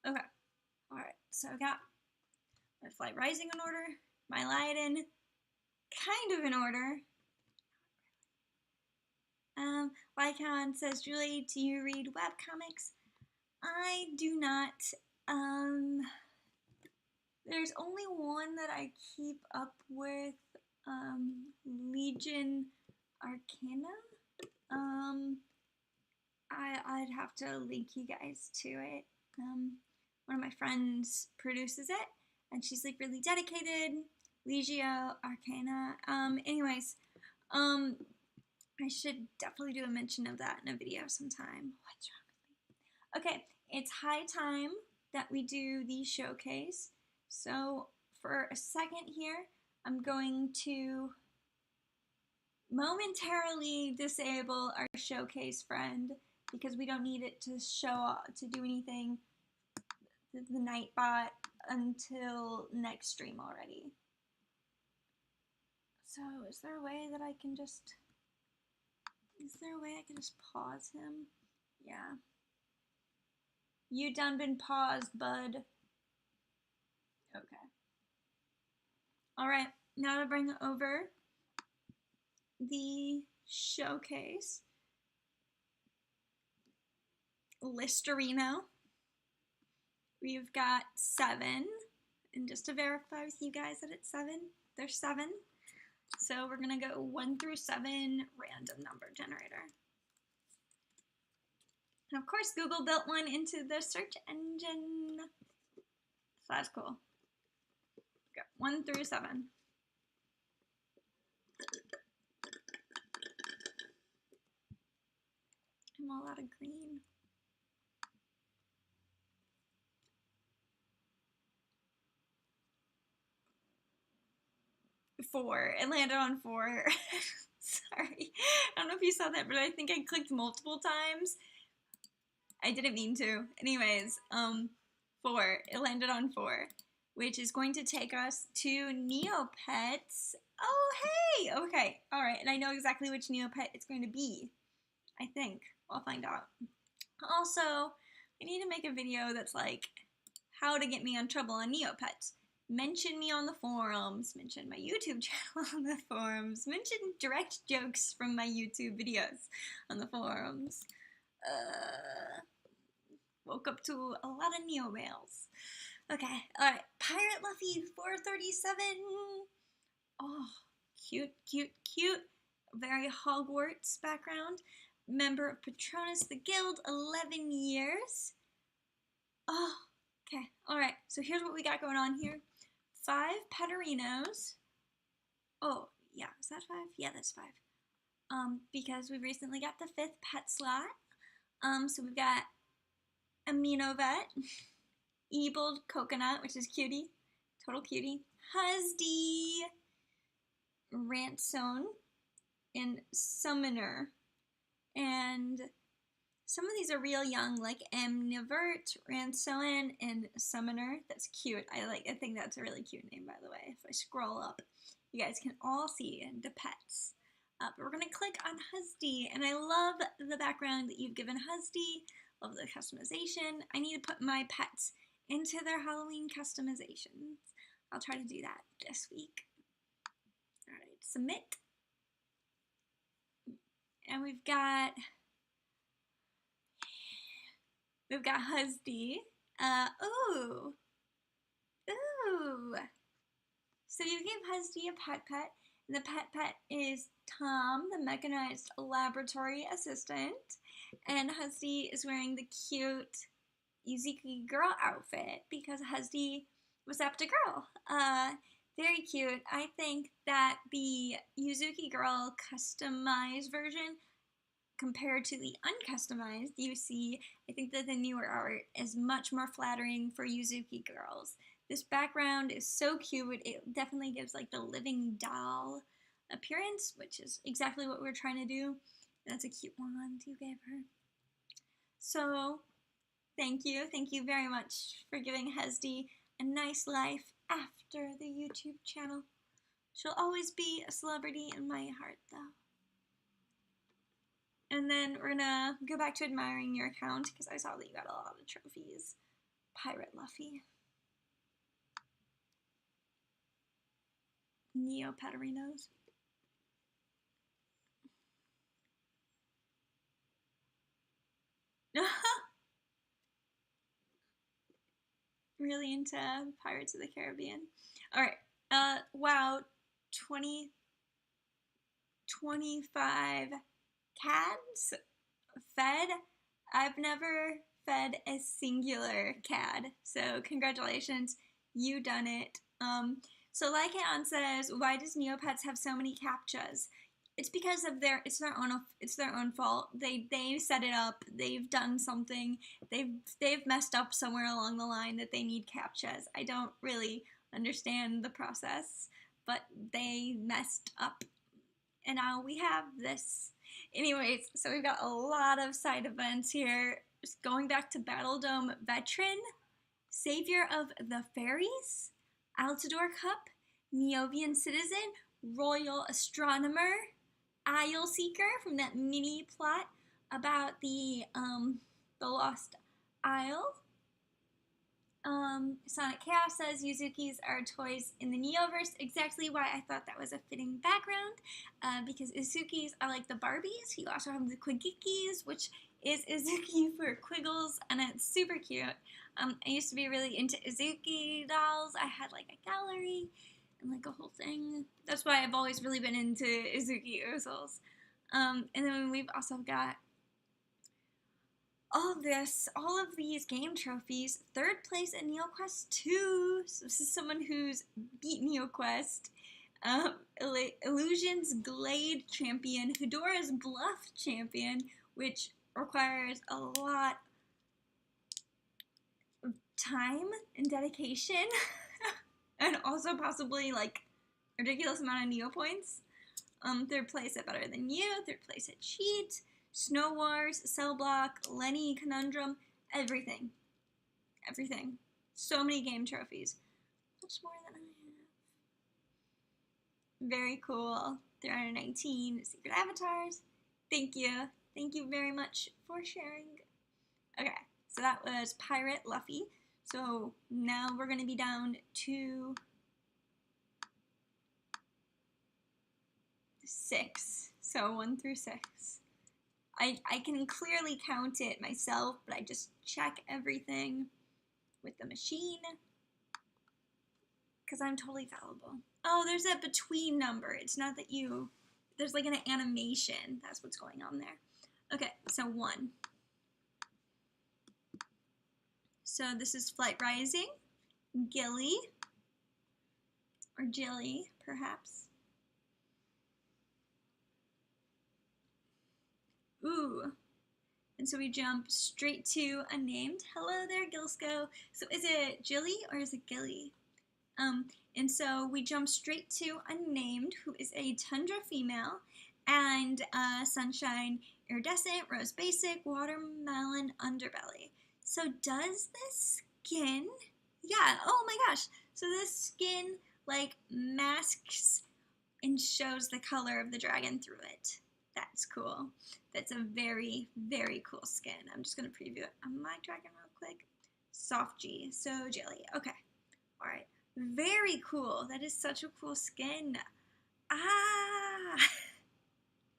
that. Okay, all right. So I got my Flight Rising in order, my Lioden kind of in order. Lycon says, Julie, do you read webcomics? I do not. There's only one that I keep up with, Legion Arcana. I'd have to link you guys to it. One of my friends produces it, and she's like really dedicated. Legio Arcana. Anyways, I should definitely do a mention of that in a video sometime. What's wrong with me? Okay, it's high time that we do the showcase. So for a second here, I'm going to momentarily disable our showcase friend because we don't need it to to do anything, the Nightbot, until next stream already. So is there a way that I can just pause him? Yeah. You done been paused, bud. Okay. Alright, now to bring over the showcase. Listerino. We've got 7. And just to verify with you guys that it's 7, there's 7. So we're gonna go 1 through 7, random number generator. And of course, Google built one into the search engine. So that's cool. Go 1 through 7. I'm all out of green. 4. It landed on 4. Sorry. I don't know if you saw that, but I think I clicked multiple times. I didn't mean to. Anyways, 4. It landed on 4, which is going to take us to Neopets. Oh, hey! Okay, alright, and I know exactly which Neopet it's going to be. I think. I'll find out. Also, I need to make a video that's like, how to get me on trouble on Neopets. Mention me on the forums, mention my YouTube channel on the forums, mention direct jokes from my YouTube videos on the forums. Woke up to a lot of Neo mails. Okay, alright. Pirate Luffy 437. Oh, cute, cute, cute. Very Hogwarts background. Member of Patronus the Guild, 11 years. Oh, okay, alright. So here's what we got going on here. 5 Petarinos. Oh, yeah, is that 5? Yeah, that's 5. Because we recently got the 5th pet slot. So we've got Aminovet, Eboled Coconut, which is cutie, total cutie, Husdy, Ranson, and Summoner. And some of these are real young, like Amnivert, Ranson, and Summoner. That's cute. I think that's a really cute name, by the way. If I scroll up, you guys can all see the pets. But we're gonna click on Husdy, and I love the background that you've given Husdy. Love the customization. I need to put my pets into their Halloween customizations. I'll try to do that this week. Alright, submit. And we've got Husdy. Ooh. So you gave Husdy a pet, and the pet is Tom, the mechanized laboratory assistant. And Husdy is wearing the cute Yuzuki girl outfit because Husdy was up to girl. Very cute. I think that the Yuzuki girl customized version compared to the uncustomized UC, I think that the newer art is much more flattering for Yuzuki girls. This background is so cute. It definitely gives like the living doll appearance, which is exactly what we're trying to do. That's a cute one you gave her. So, thank you very much for giving Hesdy a nice life after the YouTube channel. She'll always be a celebrity in my heart, though. And then we're gonna go back to admiring your account because I saw that you got a lot of trophies. Pirate Luffy. Neo Petarinos. really into Pirates of the Caribbean. All right. Wow, 20, 25 cats fed. I've never fed a singular cad, so congratulations, you done it. So Lycan says, why does Neopets have so many captchas? It's because of their own fault. They set it up. They've done something. They've messed up somewhere along the line that they need captchas. I don't really understand the process, but they messed up, and now we have this. Anyways, so we've got a lot of side events here. Just going back to Battledome Veteran, Savior of the Fairies, Altador Cup, Neovian Citizen, Royal Astronomer, Isle Seeker from that mini plot about the Lost Isle. Sonic Chaos says Yuzukis are toys in the Neoverse. Exactly why I thought that was a fitting background, because Izukis are like the Barbies. You also have the Quigikis, which is Izuki for Quiggles, and it's super cute. I used to be really into Izuki dolls. I had like a gallery and like a whole thing. That's why I've always really been into Izuki Ursals. And then we've also got all of these game trophies. Third place at NeoQuest 2. So this is someone who's beat NeoQuest. Illusion's Glade champion, Hedora's Bluff champion, which requires a lot of time and dedication, and also possibly like a ridiculous amount of Neo points. Third place at Better Than You. Third place at Cheat. Snow Wars, Cell Block, Lenny Conundrum, everything. Everything. So many game trophies. Much more than I have. Very cool. 319 secret avatars. Thank you. Thank you very much for sharing. Okay, so that was Pirate Luffy. So now we're going to be down to 6. So 1 through 6. I can clearly count it myself, but I just check everything with the machine because I'm totally fallible. Oh, there's a between number. It's not that there's like an animation. That's what's going on there. Okay, so 1. So this is Flight Rising, Gilly, or Jilly, perhaps. Ooh. And so we jump straight to Unnamed. Hello there, Gilsco. So is it Jilly or is it Gilly? And so we jump straight to Unnamed, who is a Tundra female, and Sunshine Iridescent, Rose Basic, Watermelon Underbelly. So does this skin, yeah, oh my gosh. So this skin like masks and shows the color of the dragon through it. That's cool. That's a very, very cool skin. I'm just going to preview it on my dragon real quick. Soft G. So Jelly. Okay. All right. Very cool. That is such a cool skin. Ah.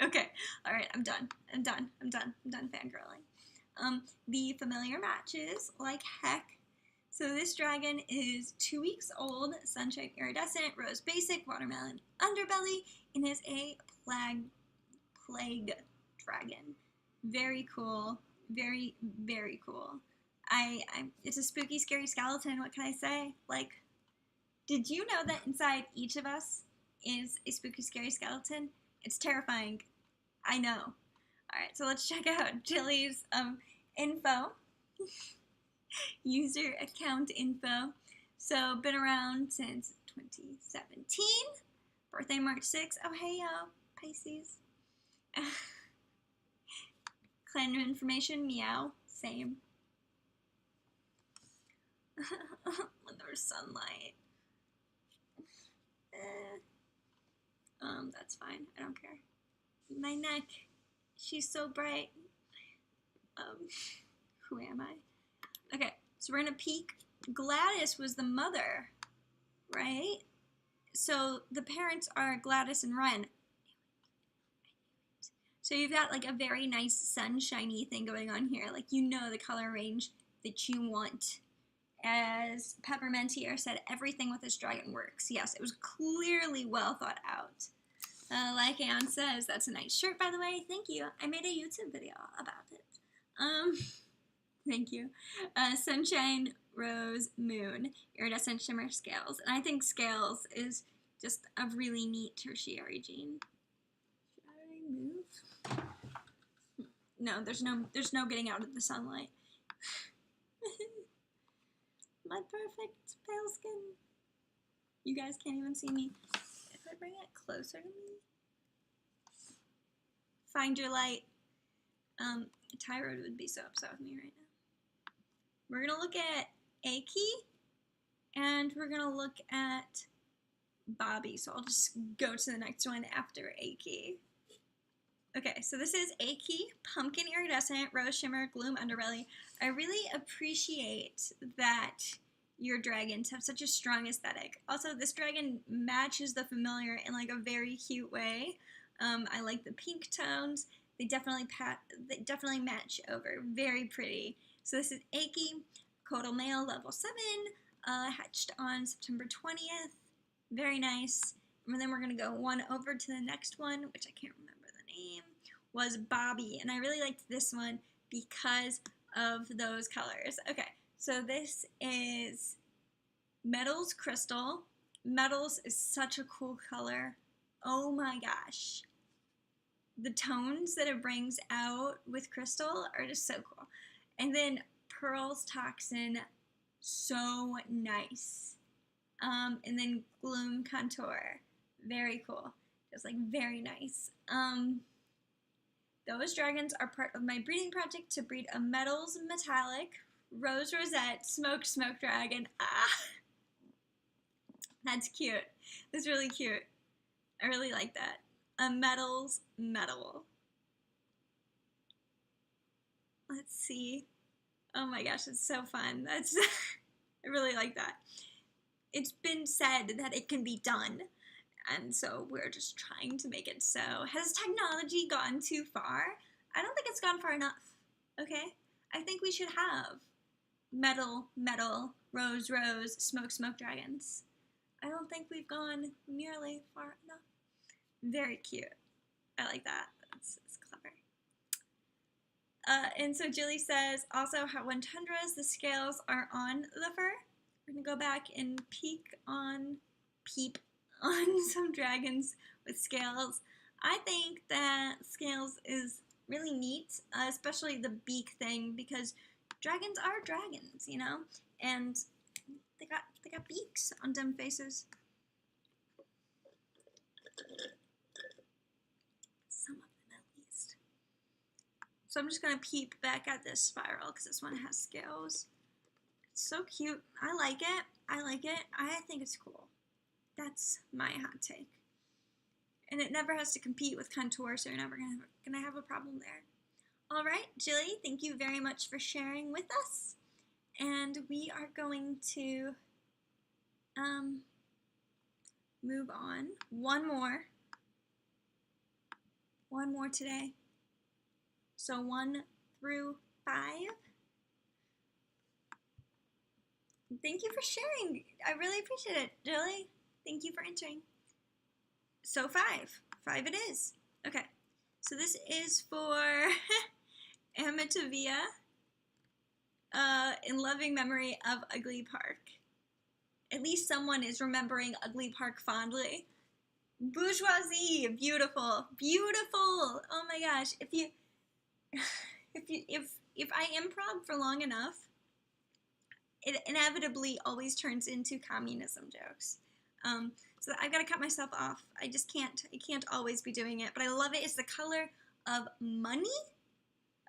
Okay. All right. I'm done. I'm done fangirling. The familiar matches like heck. So this dragon is 2 weeks old, Sunshine Iridescent, Rose Basic, Watermelon Underbelly, and is a plague dragon. Very cool. Very, very cool. It's a spooky, scary skeleton. What can I say? Like, did you know that inside each of us is a spooky, scary skeleton? It's terrifying. I know. All right, so let's check out Jilly's info. User account info. So been around since 2017. Birthday March 6th. Oh hey yo, Pisces. Clan information, meow, same. When there's sunlight. That's fine. I don't care. My neck. She's so bright. Who am I? Okay, so we're gonna peek. Gladys was the mother, right? So the parents are Gladys and Ren. So you've got like a very nice sunshiny thing going on here. Like you know the color range that you want. As Peppermentier said, everything with this dragon works. Yes, it was clearly well thought out. Lycan says, that's a nice shirt, by the way. Thank you. I made a YouTube video about it. Thank you. Sunshine, Rose, Moon, Iridescent Shimmer, Scales. And I think Scales is just a really neat tertiary gene. Should I move? No, there's no getting out of the sunlight. My perfect pale skin. You guys can't even see me. If I bring it closer to me. Find your light. Tyrod would be so upset with me right now. We're gonna look at Aki, and we're gonna look at Bobby. So I'll just go to the next one after Aki. Okay, so this is Aki, Pumpkin Iridescent, Rose Shimmer, Gloom Underbelly. I really appreciate that your dragons have such a strong aesthetic. Also, this dragon matches the familiar in like a very cute way. I like the pink tones. They definitely match over. Very pretty. So this is Aki, Codal Male, level 7, hatched on September 20th. Very nice. And then we're gonna go one over to the next one, which I can't remember the name, was Bobby. And I really liked this one because of those colors. Okay, so this is Metals Crystal. Metals is such a cool color. Oh my gosh. The tones that it brings out with Crystal are just so cool. And then Pearls Toxin, so nice. And then Gloom Contour, very cool. Just like very nice. Those dragons are part of my breeding project to breed a Metals Metallic, Rose Rosette, Smoke Dragon. Ah, that's cute. That's really cute. I really like that. A Metals Metal. Let's see. Oh my gosh, it's so fun. That's I really like that. It's been said that it can be done, and so we're just trying to make it so. Has technology gone too far? I don't think it's gone far enough, okay? I think we should have metal, rose, smoke dragons. I don't think we've gone nearly far enough. Very cute. I like that. It's clever. And so Jilly says, also how when tundras, the scales are on the fur. We're going to go back and peep on some dragons with scales. I think that scales is really neat, especially the beak thing, because dragons are dragons, you know? And they got beaks on them faces. Some of them at least. So I'm just going to peep back at this spiral because this one has scales. It's so cute. I like it. I think it's cool. That's my hot take. And it never has to compete with contour, so you're never gonna have a problem there. All right, Jilly, thank you very much for sharing with us. And we are going to move on. One more today. So 1 through 5. Thank you for sharing. I really appreciate it, Jilly. Thank you for entering. So 5 it is. Okay, so this is for Amitavia, in loving memory of Ugly Park. At least someone is remembering Ugly Park fondly. Bourgeoisie, beautiful. Oh my gosh, if I improv for long enough, it inevitably always turns into communism jokes. So I've got to cut myself off. I can't always be doing it, but I love it. It's the color of money.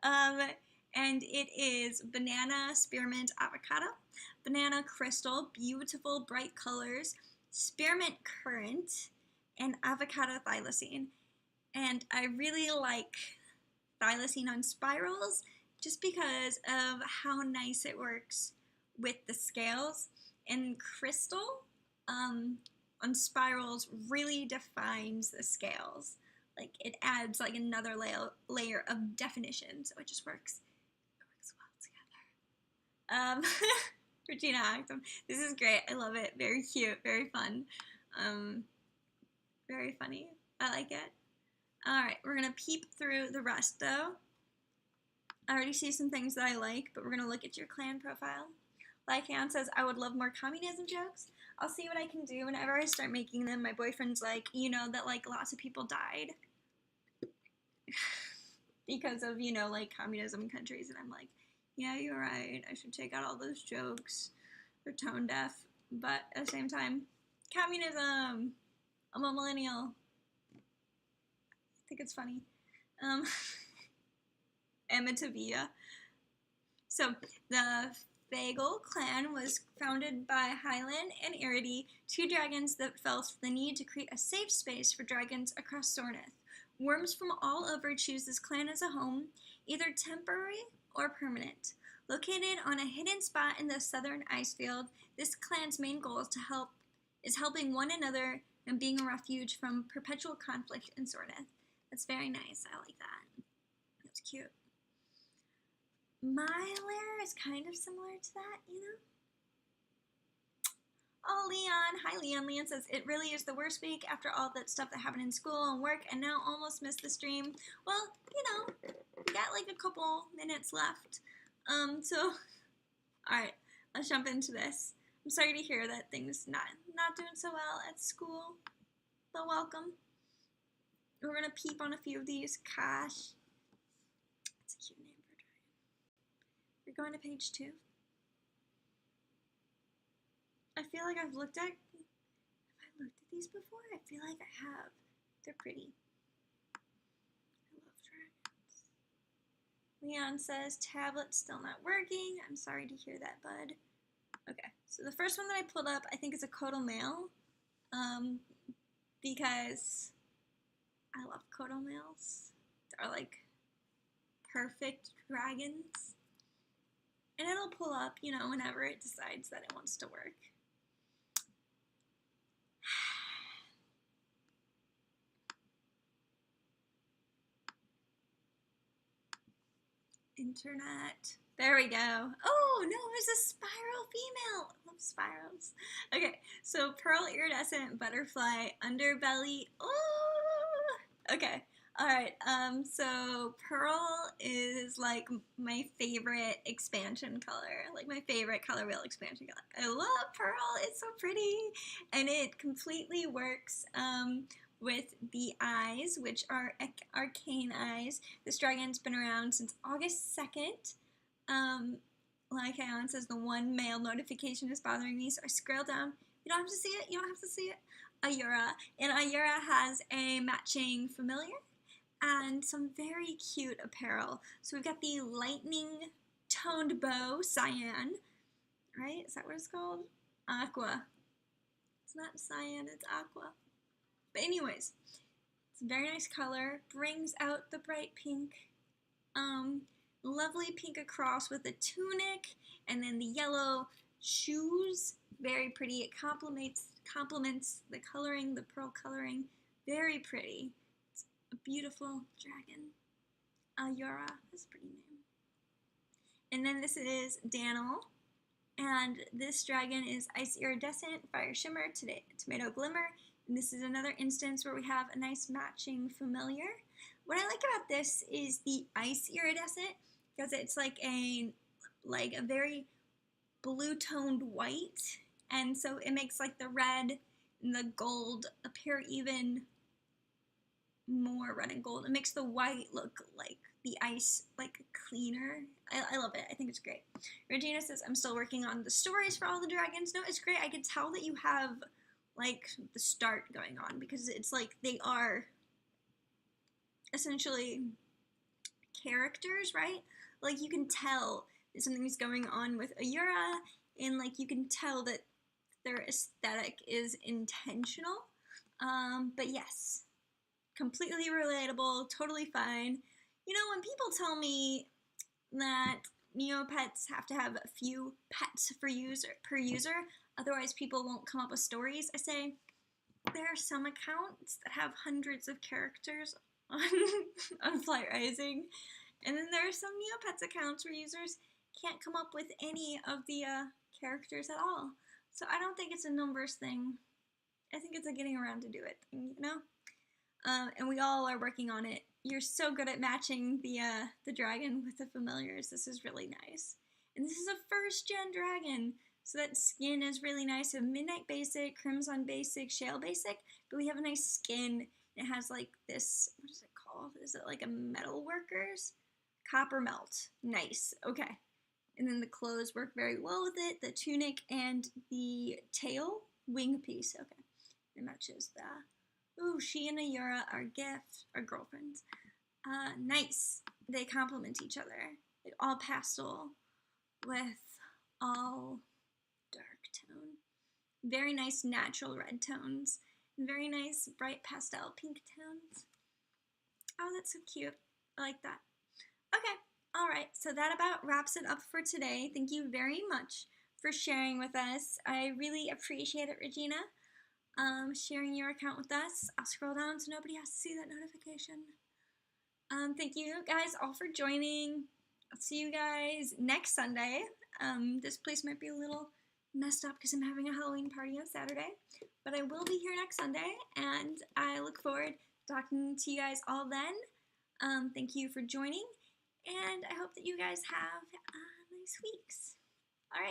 And it is banana, spearmint, avocado, banana crystal, beautiful bright colors, spearmint currant, and avocado thylacine. And I really like thylacine on spirals just because of how nice it works with the scales. And crystal on spirals really defines the scales. Like it adds like another layer of definition, so it just works. It works well together. Regina Actum. This is great. I love it. Very cute. Very fun. Very funny. I like it. Alright, we're going to peep through the rest, though. I already see some things that I like, but we're going to look at your clan profile. Lycan says, I would love more communism jokes. I'll see what I can do. Whenever I start making them, my boyfriend's like, you know, that, like, lots of people died because of, you know, like, communism countries. And I'm like, yeah, you're right. I should take out all those jokes. They're tone deaf. But at the same time, communism. I'm a millennial. I think it's funny. Amitabia. So, the Fagel clan was founded by Hylan and Iridi, two dragons that felt the need to create a safe space for dragons across Sornith. Worms from all over choose this clan as a home, either temporary or permanent. Located on a hidden spot in the southern icefield, this clan's main goal is helping one another and being a refuge from perpetual conflict in Sornith. That's very nice. I like that. That's cute. My lair is kind of similar to that, you know? Oh, Leon. Hi, Leon. Leon says, it really is the worst week after all that stuff that happened in school and work, and now almost missed the stream. Well, you know, we got like a couple minutes left. Alright, let's jump into this. I'm sorry to hear that things not doing so well at school, but welcome. We're going to peep on a few of these. Cash. That's a cute name for a dragon. We're going to page 2. I feel like I've looked at... Have I looked at these before? I feel like I have. They're pretty. I love dragons. Leon says, tablet's still not working. I'm sorry to hear that, bud. Okay, so the first one that I pulled up, I think is a Codal male. Because I love Codal males. They're like perfect dragons. And it'll pull up, you know, whenever it decides that it wants to work. Internet. There we go. Oh, no, there's a spiral female. I love spirals. Okay, so pearl iridescent butterfly underbelly. Oh, okay. All right, so pearl is like my favorite expansion color, like my favorite color wheel expansion color. I love pearl, it's so pretty, and it completely works with the eyes, which are arcane eyes. This dragon's been around since August 2nd. Like Alan says, the one mail notification is bothering me, so I scroll down. You don't have to see it, you don't have to see it. Ayura, and Ayura has a matching familiar and some very cute apparel. So we've got the lightning toned bow, cyan, right? Is that what it's called? Aqua. It's not cyan, it's aqua. But anyways, it's a very nice color, brings out the bright pink. Lovely pink across with the tunic, and then the yellow shoes. Very pretty. It complements the coloring, the pearl coloring. Very pretty. It's a beautiful dragon. Ayura, that's a pretty name. And then this is Daniel, and this dragon is Ice Iridescent, Fire Shimmer, Tomato Glimmer. And this is another instance where we have a nice matching familiar. What I like about this is the Ice Iridescent, because it's like a very blue toned white, and so it makes like the red and the gold appear even more red and gold. It makes the white look like the ice, like cleaner. I love it. I think it's great. Regina says, I'm still working on the stories for all the dragons. No, it's great. I can tell that you have like the start going on, because it's like they are essentially characters, right? Like you can tell that something's going on with Ayura, and like you can tell that their aesthetic is intentional. But yes, completely relatable, totally fine. You know, when people tell me that Neopets have to have a few pets per user, otherwise people won't come up with stories, I say there are some accounts that have hundreds of characters on Flight Rising, and then there are some Neopets accounts where users can't come up with any of the characters at all. So I don't think it's a numbers thing. I think it's a getting around to do it thing, you know? And we all are working on it. You're so good at matching the dragon with the familiars. This is really nice. And this is a first gen dragon. So that skin is really nice. So Midnight Basic, Crimson Basic, Shale Basic. But we have a nice skin. It has like this, what is it called? Is it like a metal workers? Copper melt. Nice. Okay. And then the clothes work very well with it. The tunic and the tail wing piece. Okay. It matches the... Ooh, she and Ayura are girlfriends. Nice. They complement each other. Like all pastel with all dark tone. Very nice natural red tones. And very nice bright pastel pink tones. Oh, that's so cute. I like that. Okay. All right. So that about wraps it up for today. Thank you very much for sharing with us. I really appreciate it, Regina. Sharing your account with us. I'll scroll down so nobody has to see that notification. Thank you guys all for joining. I'll see you guys next Sunday. This place might be a little messed up because I'm having a Halloween party on Saturday, but I will be here next Sunday, and I look forward to talking to you guys all then. Thank you for joining, and I hope that you guys have nice weeks. All right.